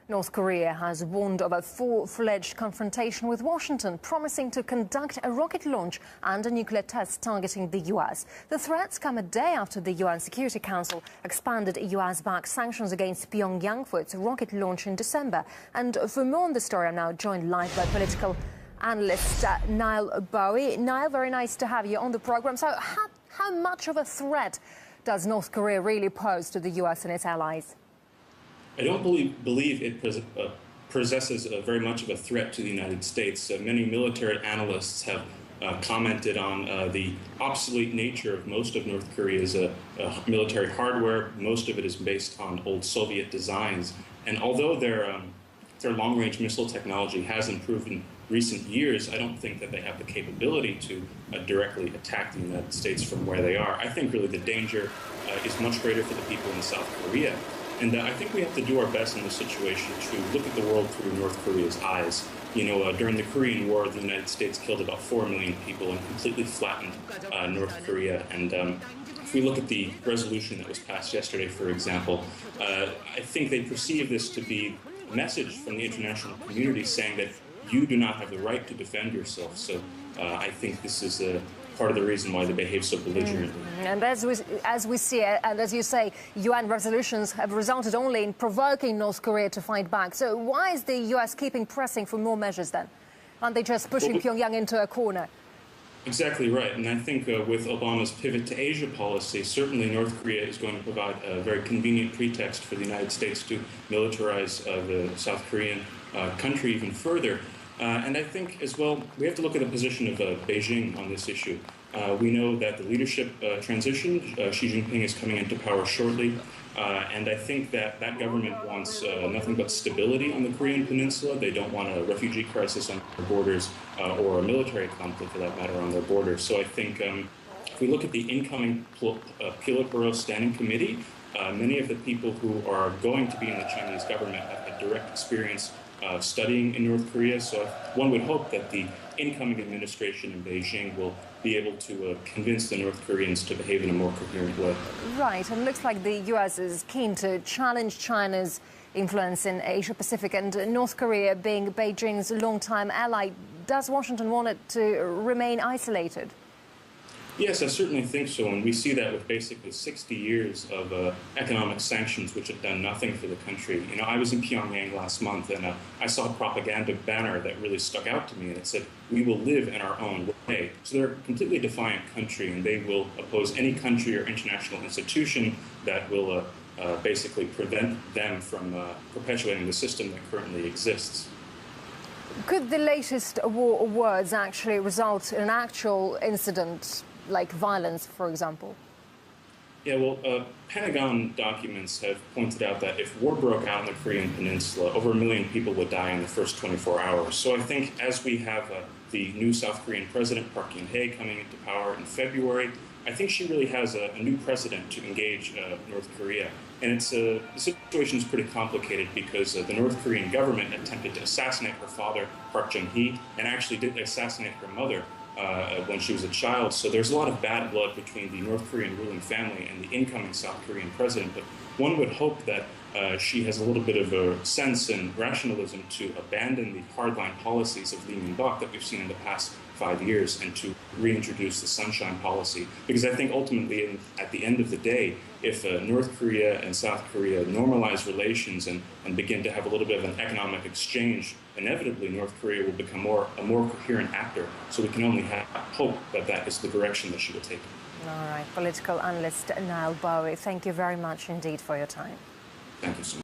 North Korea has warned of a full-fledged confrontation with Washington, promising to conduct a rocket launch and a nuclear test targeting the U.S. The threats come a day after the UN Security Council expanded US-backed sanctions against Pyongyang for its rocket launch in December. And for more on the story, I'm now joined live by political analyst Niall Bowie. Niall, very nice to have you on the program. So how much of a threat does North Korea really pose to the US and its allies? I don't believe it possesses very much of a threat to the United States. Many military analysts have commented on the obsolete nature of most of North Korea's military hardware. Most of it is based on old Soviet designs. And although their long-range missile technology has improved in recent years, I don't think that they have the capability to directly attack the United States from where they are. I think really the danger is much greater for the people in South Korea. And I think we have to do our best in this situation to look at the world through North Korea's eyes. You know, during the Korean War, the United States killed about 4 million people and completely flattened North Korea. And if we look at the resolution that was passed yesterday, for example, I think they perceive this to be a message from the international community saying that you do not have the right to defend yourself. So I think this is part of the reason why they behave so belligerently. And as we see, and as you say, UN resolutions have resulted only in provoking North Korea to fight back. So why is the US keeping pressing for more measures then? Aren't they just pushing Pyongyang into a corner? Exactly right. And I think with Obama's pivot to Asia policy, certainly North Korea is going to provide a very convenient pretext for the United States to militarize the South Korean country even further. And I think, as well, we have to look at the position of Beijing on this issue. We know that the leadership transition, Xi Jinping is coming into power shortly, and I think that that government wants nothing but stability on the Korean Peninsula. They don't want a refugee crisis on their borders or a military conflict, for that matter, on their borders. So I think if we look at the incoming Politburo Standing Committee, many of the people who are going to be in the Chinese government have had direct experience studying in North Korea, so one would hope that the incoming administration in Beijing will be able to convince the North Koreans to behave in a more coherent way. Right, and it looks like the US is keen to challenge China's influence in Asia-Pacific, and North Korea being Beijing's longtime ally, does Washington want it to remain isolated? Yes, I certainly think so, and we see that with basically 60 years of economic sanctions which have done nothing for the country. You know, I was in Pyongyang last month, and I saw a propaganda banner that really stuck out to me, and it said, "We will live in our own way." So they're a completely defiant country, and they will oppose any country or international institution that will basically prevent them from perpetuating the system that currently exists. Could the latest war words actually result in an actual incident, like violence, for example? Yeah, well, Pentagon documents have pointed out that if war broke out in the Korean Peninsula, over 1 million people would die in the first 24 hours. So I think as we have the new South Korean president, Park Geun-hye, coming into power in February, I think she really has a new precedent to engage North Korea. And the situation is pretty complicated because the North Korean government attempted to assassinate her father, Park Chung-hee, and actually did assassinate her mother when she was a child. So there's a lot of bad blood between the North Korean ruling family and the incoming South Korean president. But one would hope that she has a little bit of a sense and rationalism to abandon the hardline policies of Lee Myung-bak that we've seen in the past 5 years and to reintroduce the Sunshine Policy. Because I think ultimately, at the end of the day, if North Korea and South Korea normalize relations and begin to have a little bit of an economic exchange, inevitably North Korea will become a more coherent actor. So we can only hope that that is the direction that she will take. All right, political analyst Niall Bowie, thank you very much indeed for your time. Thank you so much.